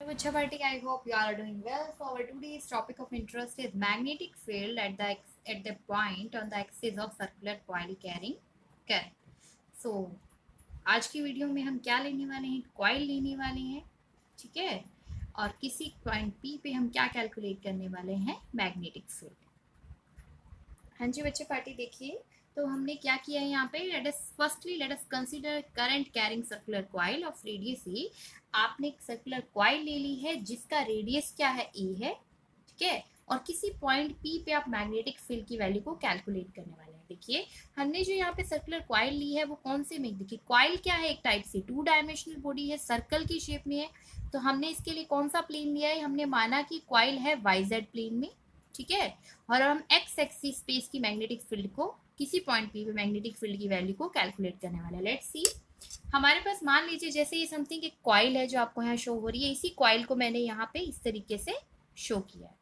Chavartik, I hope you all are doing well. So our today's topic of interest is magnetic field at the point on the axis of circular coil carrying current. So आज की video में हम क्या लेने वाले हैं, coil लेने वाले हैं, ठीक है। और किसी पॉइंट पी पे हम क्या कैलकुलेट करने वाले हैं, मैग्नेटिक फील्ड। हाँ जी बच्चे पार्टी देखिए, तो हमने क्या किया है यहाँ पे, let us consider current carrying circular coil of radius a. आपने एक सर्कुलर कॉइल ले ली है जिसका रेडियस क्या है, ए है, ठीक है। और किसी पॉइंट पी पे आप मैग्नेटिक फील्ड की वैल्यू को कैलकुलेट करने वाले हैं। देखिए हमने जो यहाँ पे सर्कुलर कॉइल ली है वो कौन से में, देखिए कॉइल क्या है, एक टाइप से टू डायमेंशनल बॉडी है, सर्कल की शेप में है। तो हमने इसके लिए कौन सा प्लेन लिया है, हमने माना कि कॉइल है वाई प्लेन में, ठीक है। और हम एक्स एक्सिस स्पेस की मैग्नेटिक फील्ड को किसी पॉइंट पी पे मैग्नेटिक फील्ड की वैल्यू को कैलकुलेट करने वाले हैं। लेट्स सी, हमारे पास मान लीजिए जैसे ये समथिंग एक कॉइल है जो आपको यहाँ शो हो रही है, इसी कॉइल को मैंने यहाँ पे इस तरीके से शो किया है।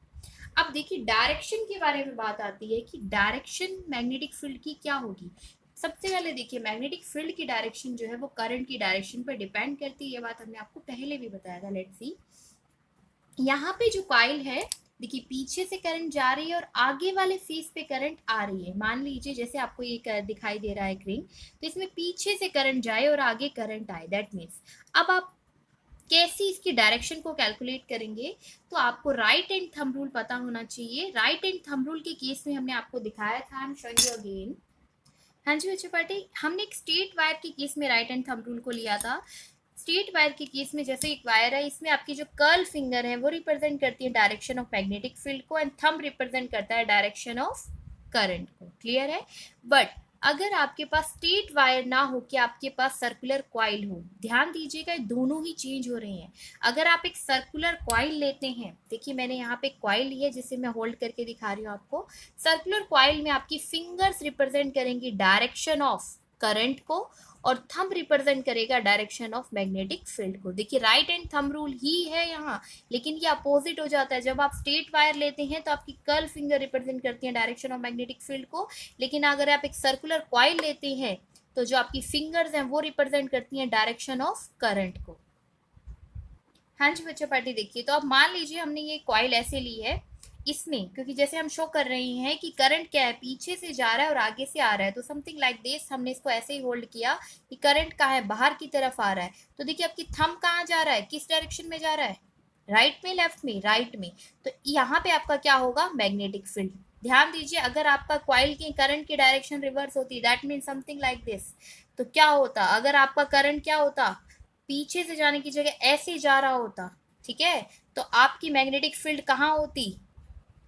अब देखिए डायरेक्शन के बारे में बात आती है कि डायरेक्शन मैग्नेटिक फील्ड की क्या होगी। सबसे पहले देखिए मैग्नेटिक फील्ड की डायरेक्शन जो है वो करंट की डायरेक्शन पर डिपेंड करती है, ये बात हमने आपको पहले भी बताया था। लेट्स सी, यहाँ पे जो कॉइल है, देखिए पीछे से करंट जा रही है और आगे वाले फेस पे करंट आ रही है। मान लीजिए जैसे आपको ये दिखाई दे रहा है ग्रीन, तो इसमें पीछे से करंट जाए और आगे करंट आए, दैट मीन्स अब आप कैसी इसकी डायरेक्शन को कैलकुलेट करेंगे, तो आपको राइट एंड थंब रूल पता होना चाहिए। राइट एंड थंब रूल के केस में हमने आपको दिखाया था, I am showing you again. हाँ जी बच्चे पार्टी, हमने एक स्ट्रेट वायर के केस में राइट एंड थंब रूल को लिया था। स्ट्रेट वायर के केस में जैसे एक वायर है, इसमें आपकी जो कर्ल फिंगर है वो रिप्रेजेंट करती है डायरेक्शन ऑफ मैग्नेटिक फील्ड को एंड थंब रिप्रेजेंट करता है डायरेक्शन ऑफ करंट को। क्लियर है। बट अगर आपके पास स्ट्रेट वायर ना हो कि आपके पास सर्कुलर कॉइल हो, ध्यान दीजिएगा दोनों ही चेंज हो रहे हैं। अगर आप एक सर्कुलर कॉइल लेते हैं, देखिए मैंने यहाँ पे कॉइल ली है जिसे मैं होल्ड करके दिखा रही हूँ आपको। सर्कुलर कॉइल में आपकी फिंगर्स रिप्रेजेंट करेंगी डायरेक्शन ऑफ करंट को और थंब रिप्रेजेंट करेगा डायरेक्शन ऑफ मैग्नेटिक फील्ड को। देखिए राइट एंड थंब रूल ही है यहाँ, लेकिन ये अपोजिट हो जाता है। जब आप स्ट्रेट वायर लेते हैं तो आपकी कर्ल फिंगर रिप्रेजेंट करती है डायरेक्शन ऑफ मैग्नेटिक फील्ड को, लेकिन अगर आप एक सर्कुलर कॉइल लेते हैं तो जो आपकी फिंगर्स हैं वो रिप्रेजेंट करती हैं डायरेक्शन ऑफ करंट को। हाँ जी बच्चों पार्टी देखिए, तो अब मान लीजिए हमने ये कॉइल ऐसे ली है, इसमें क्योंकि जैसे हम शो कर रहे हैं कि करंट क्या है, पीछे से जा रहा है और आगे से आ रहा है, तो समथिंग लाइक दिस हमने इसको ऐसे ही होल्ड किया कि करंट कहाँ है, बाहर की तरफ आ रहा है। तो देखिए आपकी थंब कहाँ जा रहा है, किस डायरेक्शन में जा रहा है, राइट में, लेफ्ट में, राइट में। तो यहाँ पे आपका क्या होगा, मैग्नेटिक फील्ड। ध्यान दीजिए अगर आपका कॉइल की करंट की डायरेक्शन रिवर्स होती, that mean something like this, तो क्या होता, अगर आपका करंट क्या होता, पीछे से जाने की जगह ऐसे जा रहा होता, ठीक है, तो आपकी मैग्नेटिक फील्ड कहाँ होती,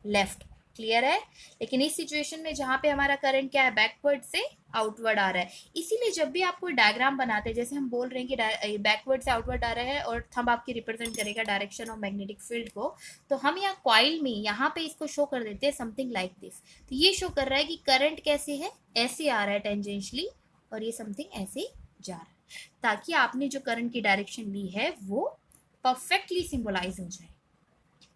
लेफ्ट। क्लियर है। लेकिन इस सिचुएशन में जहां पे हमारा करंट क्या है, बैकवर्ड से आउटवर्ड आ रहा है, इसीलिए जब भी आप कोई डायग्राम बनाते हैं, जैसे हम बोल रहे हैं कि बैकवर्ड से आउटवर्ड आ रहा है और थंब आपकी रिप्रेजेंट करेगा डायरेक्शन ऑफ मैग्नेटिक फील्ड को, तो हम यहाँ कॉइल में यहाँ पे इसको शो कर देते हैं समथिंग लाइक दिस। तो ये शो कर रहा है कि करंट कैसे है, ऐसे आ रहा है टेंजेंशियली, और ये समथिंग ऐसे जा रहा है, ताकि आपने जो करंट की डायरेक्शन ली है वो परफेक्टली सिंबलाइज हो जाए।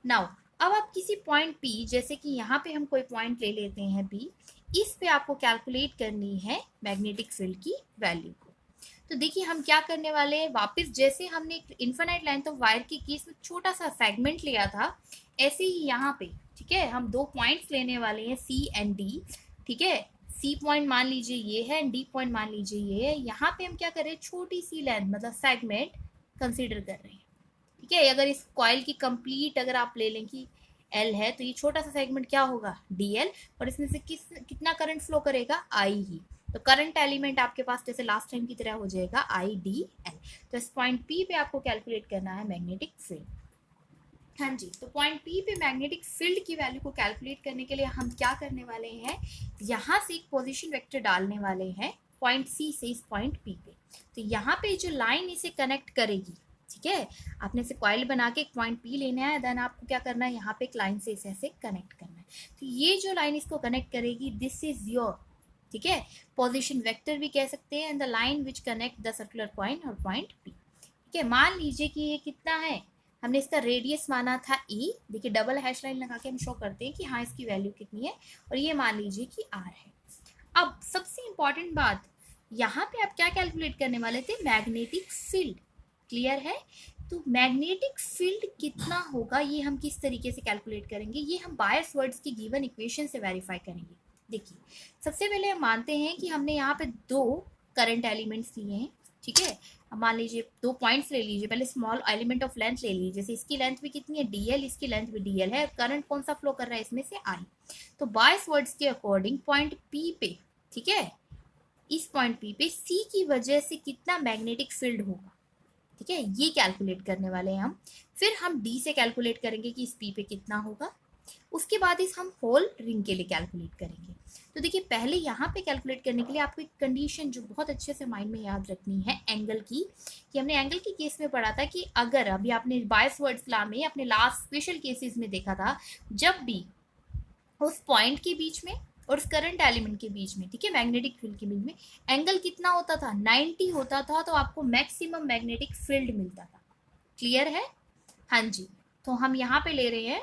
नाउ अब आप किसी पॉइंट पी, जैसे कि यहाँ पे हम कोई पॉइंट ले लेते हैं बी, इस पे आपको कैलकुलेट करनी है मैग्नेटिक फील्ड की वैल्यू को। तो देखिए हम क्या करने वाले हैं, वापस जैसे हमने एक इन्फिनाइट लेंथ ऑफ वायर की केस में छोटा सा सेगमेंट लिया था, ऐसे ही यहाँ पे, ठीक है, हम दो पॉइंट्स लेने वाले हैं सी एंड डी, ठीक है। सी पॉइंट मान लीजिए ये है एंड डी पॉइंट मान लीजिए ये है। यहाँ पे हम क्या कर रहे हैं, छोटी सी लेंथ मतलब सेगमेंट कंसिडर कर रहे हैं, ठीक है। अगर इस कॉइल की कंप्लीट अगर आप ले लें कि एल है, तो ये छोटा सा सेगमेंट क्या होगा, डी एल, और इसमें से कितना करंट फ्लो करेगा, आई ही। तो करंट एलिमेंट आपके पास जैसे लास्ट टाइम की तरह हो जाएगा आई डी एल। तो इस पॉइंट पी पे आपको कैलकुलेट करना है मैग्नेटिक फील्ड। हाँ जी, तो पॉइंट पी पे मैग्नेटिक फील्ड की वैल्यू को कैलकुलेट करने के लिए हम क्या करने वाले हैं, यहाँ से एक पोजीशन वेक्टर डालने वाले हैं पॉइंट सी से इस पॉइंट पी पे। तो यहाँ पे जो लाइन इसे कनेक्ट करेगी, ठीक है, आपने इसे कॉइल बना के एक पॉइंट पी लेना है, देन आपको क्या करना है, यहाँ पे एक लाइन से इसे ऐसे कनेक्ट करना है। तो ये जो लाइन इसको कनेक्ट करेगी, दिस इज योर, ठीक है, पोजीशन वेक्टर भी कह सकते हैं, and the line which connect the circular point और पॉइंट पी। ठीक है, मान लीजिए कि ये कितना है, हमने इसका रेडियस माना था ई, देखिए डबल हैश लाइन लगा के हम शो करते हैं कि हाँ इसकी वैल्यू कितनी है, और ये मान लीजिए कि आर है। अब सबसे इंपॉर्टेंट बात, यहाँ पे आप क्या कैलकुलेट करने वाले थे, मैग्नेटिक फील्ड। क्लियर है। तो मैग्नेटिक फील्ड कितना होगा ये हम किस तरीके से कैलकुलेट करेंगे, ये हम बायस वर्ड्स की गिवन इक्वेशन से वेरीफाई करेंगे। देखिए सबसे पहले हम मानते हैं कि हमने यहाँ पे दो करंट एलिमेंट्स लिए हैं, ठीक है। अब मान लीजिए 2 पॉइंट्स ले लीजिए, पहले स्मॉल एलिमेंट ऑफ लेंथ ले लीजिए, जैसे इसकी लेंथ भी कितनी है dl, इसकी लेंथ भी dl है, करंट कौन सा फ्लो कर रहा है इसमें से I। तो बायस वर्ड्स के अकॉर्डिंग पॉइंट P पे, ठीक है, इस पॉइंट P पे C की वजह से कितना मैग्नेटिक फील्ड होगा, ठीक है, ये कैलकुलेट करने वाले हैं हम। फिर हम D से कैलकुलेट करेंगे कि इस P पे कितना होगा, उसके बाद इस हम होल रिंग के लिए कैलकुलेट करेंगे। तो देखिए पहले यहाँ पे कैलकुलेट करने के लिए आपको एक कंडीशन जो बहुत अच्छे से माइंड में याद रखनी है एंगल की, कि हमने एंगल के केस में पढ़ा था कि अगर अभी आपने बायस वर्ड्स लॉ में अपने लास्ट स्पेशल केसेस में देखा था, जब भी उस पॉइंट के बीच में और उस करंट एलिमेंट के बीच में, ठीक है, मैग्नेटिक फील्ड के बीच में एंगल कितना होता था, 90 होता था, तो आपको मैक्सिमम मैग्नेटिक फील्ड मिलता था। क्लियर है? हाँ जी। तो हम यहाँ पे ले रहे हैं,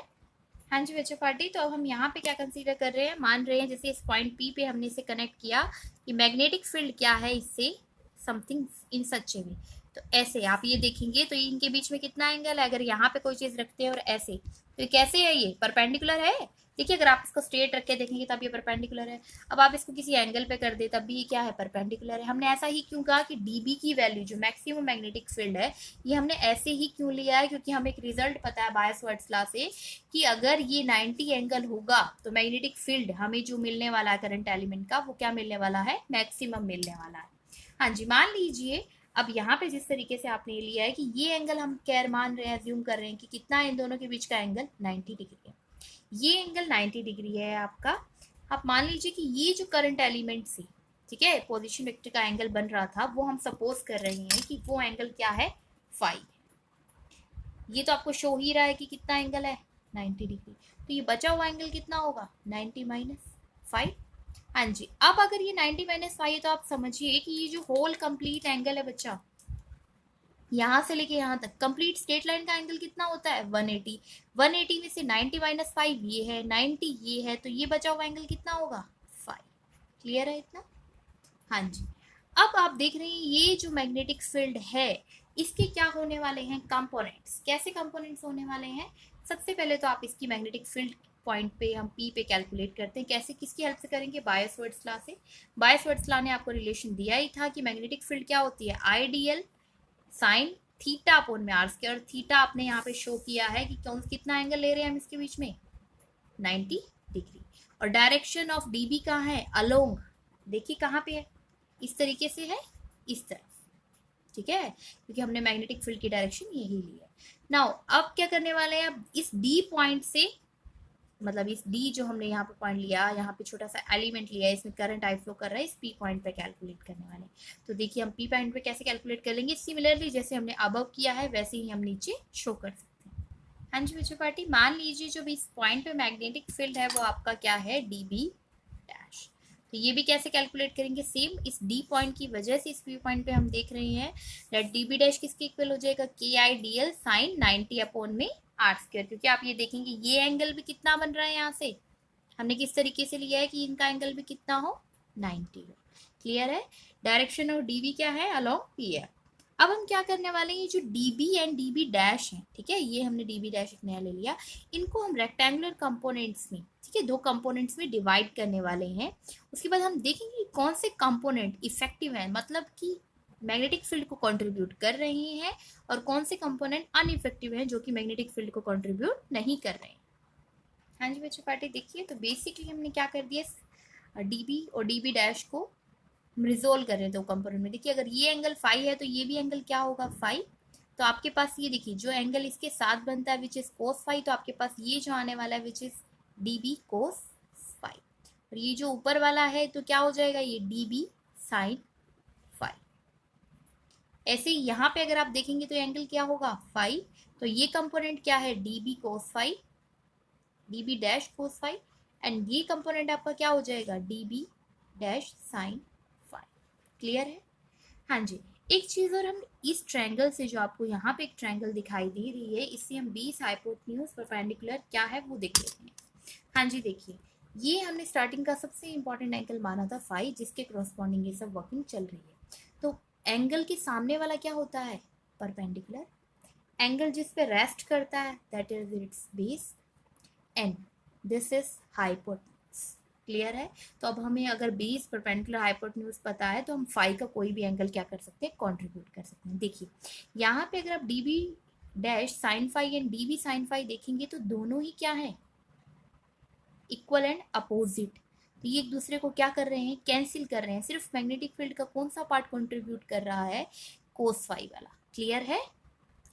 हाँ जी बच्चों पार्टी, तो अब हम यहाँ पे क्या कंसीडर कर रहे हैं, मान रहे हैं जैसे इस पॉइंट P पे हमने इसे कनेक्ट किया कि मैग्नेटिक फील्ड क्या है इससे, समथिंग इन सच वे। तो ऐसे आप ये देखेंगे तो इनके बीच में कितना एंगल है, अगर यहाँ पे कोई चीज रखते हैं और ऐसे, तो कैसे है, ये परपेंडिकुलर है। देखिए अगर आप इसको स्ट्रेट रख के देखेंगे तब ये परपेंडिकुलर है, अब आप इसको किसी एंगल पे कर दे तब भी ये क्या है, परपेंडिकुलर है। हमने ऐसा ही क्यों कहा कि dB की वैल्यू जो मैक्सिमम मैग्नेटिक फील्ड है, ये हमने ऐसे ही क्यों लिया है, क्योंकि हमें एक रिजल्ट पता है बायस वर्ड्स लॉ से कि अगर ये 90 एंगल होगा तो मैग्नेटिक फील्ड हमें जो मिलने वाला है करंट एलिमेंट का, वो क्या मिलने वाला है, मैक्सिमम मिलने वाला है। हाँ जी, मान लीजिए अब यहाँ पे जिस तरीके से आपने लिया है कि ये एंगल हम कैर मान रहे हैं, अज्यूम कर रहे हैं कि कितना इन दोनों के बीच का एंगल 90 डिग्री है, ये एंगल 90 डिग्री है आपका। आप मान लीजिए कि ये जो करंट एलिमेंट से, ठीक है, पोजीशन वेक्टर का एंगल बन रहा था, वो हम सपोज कर रहे हैं कि वो एंगल क्या है, फाई। ये तो आपको शो ही रहा है कि कितना एंगल है, 90 डिग्री। तो ये बचा हुआ एंगल कितना होगा, 90 माइनस 5। हाँ जी, अब अगर ये 90 माइनस 5 है तो आप समझिए कि ये जो होल कंप्लीट एंगल है बच्चा, यहाँ से लेके यहाँ तक कंप्लीट स्ट्रेट लाइन का एंगल कितना होता है, 180। 180 में से 90 माइनस 5 ये है, 90 ये है, तो ये बचा हुआ एंगल कितना होगा, 5। क्लियर है इतना? हाँ जी। अब आप देख रहे हैं ये जो मैग्नेटिक फील्ड है, इसके क्या होने वाले हैं, कंपोनेंट्स। कैसे कंपोनेंट्स होने वाले हैं, सबसे पहले तो आप इसकी मैग्नेटिक फील्ड पॉइंट पे हम P पे कैलकुलेट करते हैं, कैसे, किसकी हेल्प से करेंगे, बायस वर्ड्स लॉ से। बायस वर्ड्स लॉ ने आपको रिलेशन दिया ही था कि मैग्नेटिक फील्ड क्या होती है, आइडियल साइन थीटा अपोन में आर स्क्वायर, और थीटा आपने यहाँ पे शो किया है कि कौन कितना एंगल ले रहे हैं हम इसके बीच में, 90 डिग्री। और डायरेक्शन ऑफ dB कहाँ है, अलोंग, देखिए कहाँ पे है, इस तरीके से है, इस तरफ, ठीक है, क्योंकि हमने मैग्नेटिक फील्ड की डायरेक्शन यही ली है। नाउ अब क्या करने वाले हैं, अब इस D पॉइंट से, मतलब इस D जो हमने यहाँ पे पॉइंट लिया, यहाँ पे छोटा सा एलिमेंट लिया है, इसमें करंट आई फ्लो कर रहा है, इस P पॉइंट पे कैलकुलेट करने वाले। तो देखिए हम P पॉइंट पे कैसे कैलकुलेट कर लेंगे, सिमिलरली जैसे हमने अबव किया है वैसे ही हम नीचे शो कर सकते हैं। हाँ जी बच्चों पार्टी, मान लीजिए जो भी इस पॉइंट पे मैग्नेटिक फील्ड है वो आपका क्या है, dB डैश। तो ये भी कैसे कैलकुलेट करेंगे, सेम इस D पॉइंट की वजह से इस P पॉइंट पे हम देख रहे हैं दैट dB डैश किसके इक्वल हो जाएगा, KI साइन 90 अपॉन में आर स्क्वायर, क्योंकि आप ये देखेंगे ये एंगल भी कितना बन रहा है, यहाँ से हमने किस तरीके से लिया है कि इनका एंगल भी कितना हो, 90 हो। क्लियर है? डायरेक्शन ऑफ dB क्या है, अलोंग P है। अब हम क्या करने वाले हैं, ये जो dB एंड dB डैश है, ठीक है, ये हमने dB डैश एक नया ले लिया, इनको हम रेक्टेंगुलर कंपोनेंट्स में, ठीक है, 2 कंपोनेंट्स में डिवाइड करने वाले हैं। उसके बाद हम देखेंगे कौन से कंपोनेंट इफेक्टिव हैं, मतलब कि मैग्नेटिक फील्ड को कंट्रीब्यूट कर रहे हैं, और कौन से कंपोनेंट अनइफेक्टिव हैं जो कि मैग्नेटिक फील्ड को कंट्रीब्यूट नहीं कर रहे हैं। हाँ जी बच्चों पार्टी, देखिए तो बेसिकली हमने क्या कर दिया, dB और dB डैश को रिजोल्व कर रहे हैं 2 कंपोनेंट में। देखिए अगर ये एंगल फाई है तो ये भी एंगल क्या होगा, फाई। तो आपके पास ये देखिए जो एंगल इसके साथ बनता है विच इज कोस फाई, तो आपके पास ये जो आने वाला है which is dB cos phi, और ये जो ऊपर वाला है तो क्या हो जाएगा, ये dB साइन फाई। ऐसे ही यहाँ पे अगर आप देखेंगे तो एंगल क्या होगा, फाई। तो ये कंपोनेंट क्या है, dB cos phi, dB dash cos phi, and ये कंपोनेंट आपका क्या हो जाएगा, dB dash sine phi. Clear है? हाँ जी। एक चीज और, हम इस ट्रायंगल से, जो आपको यहाँ पे एक ट्रायंगल दिखाई दे रही है, इससे हम बेस हाइपोटेन्यूज परपेंडिकुलर क्या है वो देख लेते हैं। हाँ जी, देखिए ये हमने स्टार्टिंग का सबसे इंपॉर्टेंट एंगल माना था फाई, जिसके क्रॉसपॉन्डिंग ये सब वर्किंग चल रही है। तो एंगल के सामने वाला क्या होता है, परपेंडिकुलर। एंगल जिस पे रेस्ट करता है that is it's base, and this is hypotenuse. Clear है? तो अब हमें अगर बेस परपेंडिकुलर हाइपोटेन्यूज पता है तो हम फाई का कोई भी एंगल क्या कर सकते हैं, कंट्रीब्यूट कर सकते हैं। देखिए यहाँ पे अगर आप d b dash sine phi and d b sine phi देखेंगे तो दोनों ही क्या है, इक्वल एंड अपोजिट। तो ये एक दूसरे को क्या कर रहे हैं, कैंसिल कर रहे हैं। सिर्फ मैग्नेटिक फील्ड का कौन सा पार्ट कंट्रीब्यूट कर रहा है, कोस फाई वाला। क्लियर है?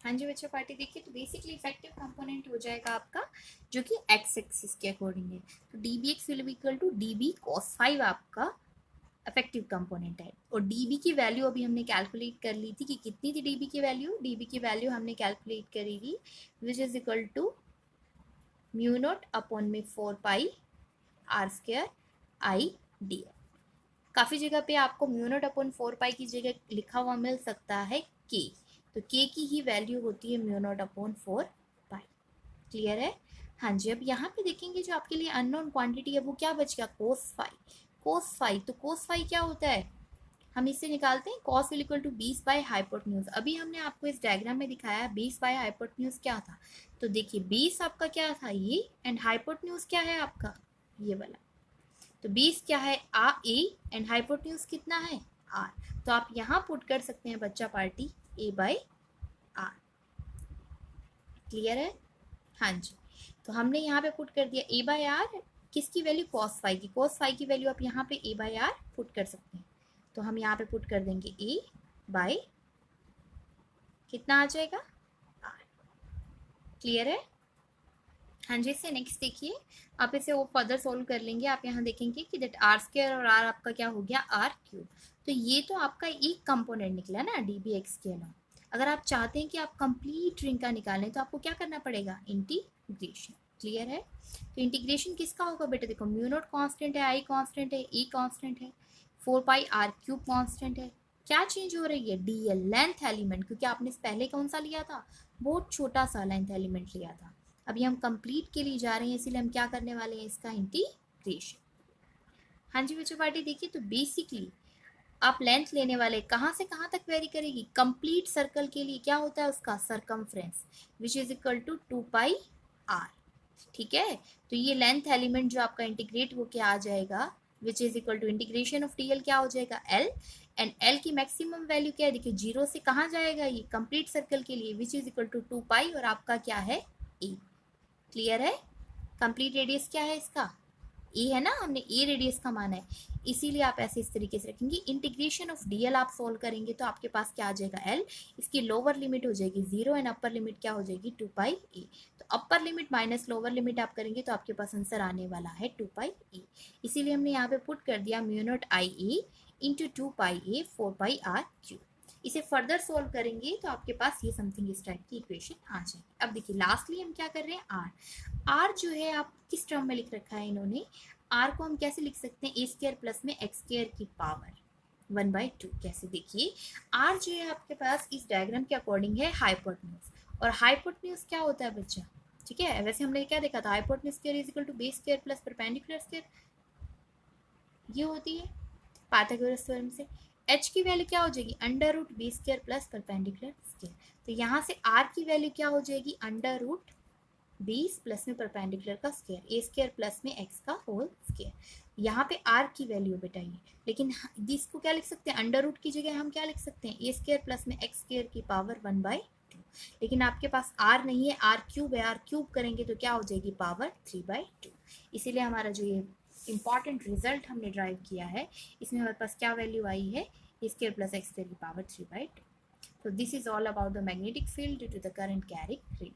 हाँ जी बच्चों, पार्टी देखिए तो बेसिकली इफेक्टिव कंपोनेंट हो जाएगा आपका जो कि एक्स एक्सिस के अकॉर्डिंग है। तो d b x will be equal to d b cos five आपका इफेक्टिव कंपोनेंट है। और डीबी की वैल्यू अभी हमने कैलकुलेट कर ली थी कि कितनी थी डीबी की वैल्यू, डीबी की वैल्यू हमने कैलकुलेट करी थी which is equal to mu naught upon में 4 pi r square I d. काफ़ी जगह पे आपको म्यू नॉट अपॉन 4 पाई की जगह लिखा हुआ मिल सकता है के, तो के की ही वैल्यू होती है म्यू नॉट अपॉन 4 पाई। क्लियर है? हाँ जी। अब यहाँ पे देखेंगे जो आपके लिए अननोन क्वांटिटी है वो क्या बच गया, कोस फाई। कोस फाई, तो कोस फाई क्या होता है, हम इससे निकालते हैं cos will equal to base by hypotenuse. अभी हमने आपको इस डायग्राम में दिखाया बेस बाय हाइपोटेन्यूज क्या था। तो देखिए बेस आपका क्या था ये, एंड हाइपोटेन्यूज क्या है आपका ये वाला। तो बेस क्या है आ ए, एंड हाइपोटेन्यूज कितना है आर। तो आप यहाँ पुट कर सकते हैं बच्चा party a by r. Clear है? हाँ जी। तो हमने यहाँ पे पुट कर दिया ए बाय आर, किसकी वैल्यू, कॉस फाई की। कॉस फाई की वैल्यू आप यहाँ पे ए बाय आर पुट कर सकते हैं। तो हम यहाँ पे पुट कर देंगे ए बाय कितना आ जाएगा आर। क्लियर है? हाँ जी। इससे नेक्स्ट देखिए, आप इसे वो फर्दर सोल्व कर लेंगे। आप यहाँ देखेंगे कि दैट आर स्क्वायर और आर आपका क्या हो गया, आर क्यूब। तो ये तो आपका एक कंपोनेंट निकला ना डी बी एक्स के अलावा। अगर आप चाहते हैं कि आप कंप्लीट रिंग का निकालें तो आपको क्या करना पड़ेगा, इंटीग्रेशन। क्लियर है? तो इंटीग्रेशन किसका होगा बेटा, देखो म्यू नॉट कॉन्स्टेंट है, आई कॉन्स्टेंट है, ई कॉन्स्टेंट है, 4 पाई आर क्यूब कॉन्स्टेंट है। क्या चेंज हो रही है, डी एल लेंथ एलिमेंट, क्योंकि आपने पहले कौन सा लिया था, बहुत छोटा सा लेंथ एलिमेंट लिया था। अभी हम कंप्लीट के लिए जा रहे हैं, इसीलिए हम क्या करने वाले हैं, इसका इंटीग्रेशन। हाँ जी बच्चों पार्टी देखिए, तो बेसिकली आप लेंथ लेने वाले कहाँ से कहाँ तक वेरी करेगी, कंप्लीट सर्कल के लिए क्या होता है उसका circumference which is equal to 2 pi r. ठीक है? तो ये लेंथ एलिमेंट जो आपका इंटीग्रेट होके आ जाएगा which is equal to integration of d l क्या हो जाएगा, एल। एंड एल की मैक्सिमम वैल्यू क्या है, देखिए जीरो से कहाँ जाएगा ये, कंप्लीट सर्कल के लिए विच इज इक्वल टू 2 पाई, और आपका क्या है ए। क्लियर है? कंप्लीट रेडियस क्या है इसका, ए है ना, हमने ए रेडियस का माना है, इसीलिए आप ऐसे इस तरीके से रखेंगे। इंटीग्रेशन ऑफ डीएल आप सोल्व करेंगे तो आपके पास क्या आ जाएगा, एल। इसकी लोअर लिमिट हो जाएगी 0 एंड अपर लिमिट क्या हो जाएगी, 2 पाई ए। तो upper limit minus lower limit आप करेंगे तो आपके पास आंसर आने वाला है 2 पाई ए। इसीलिए हमने यहाँ पे पुट कर दिया mu naught I a into 2 pi a 4 pi r q. इसे फर्दर सोल्व करेंगे तो आपके पास ये समथिंग इस टाइप की इक्वेशन आ जाएगी। अब देखिए लास्टली हम क्या कर रहे हैं, आर। आर जो है आप किस टर्म में लिख रखा है इन्होंने, आर को हम कैसे लिख सकते हैं, ए स्क्वायर प्लस में एक्स स्क्वायर की पावर 1/2। कैसे, देखिए आर जो है आपके पास इस डायग्राम के अकॉर्डिंग है हाइपोटेन्यूज, और हाइपोटेन्यूज क्या होता है बच्चा, ठीक है? वैसे हमने क्या देखा था, hypotenuse square is equal to base square plus perpendicular square, ये होती है पाइथागोरस थ्योरम से। एच की वैल्यू क्या हो जाएगी, under root b square plus perpendicular square. तो यहाँ से आर की वैल्यू क्या हो जाएगी, अंडर रूट 20 प्लस में परपेंडिकुलर का स्क्वायर, ए स्क्वायर प्लस में एक्स का होल स्क्वायर। यहाँ पे आर की वैल्यू बेटा ये, लेकिन इसको क्या लिख सकते हैं, अंडर रूट की जगह हम क्या लिख सकते हैं, ए स्क्वायर प्लस में एक्स स्क्वायर की पावर 1/2। लेकिन आपके पास आर नहीं है, आर क्यूब है, आर क्यूब करेंगे तो क्या हो जाएगी, पावर 3/2। इसीलिए हमारा जो ये इंपॉर्टेंट रिजल्ट हमने ड्राइव किया है, इसमें हमारे पास क्या वैल्यू आई है, ए स्क्वायर प्लस एक्स स्क्वायर की power 3/2। So this is all about the magnetic field due to the current carrying ring.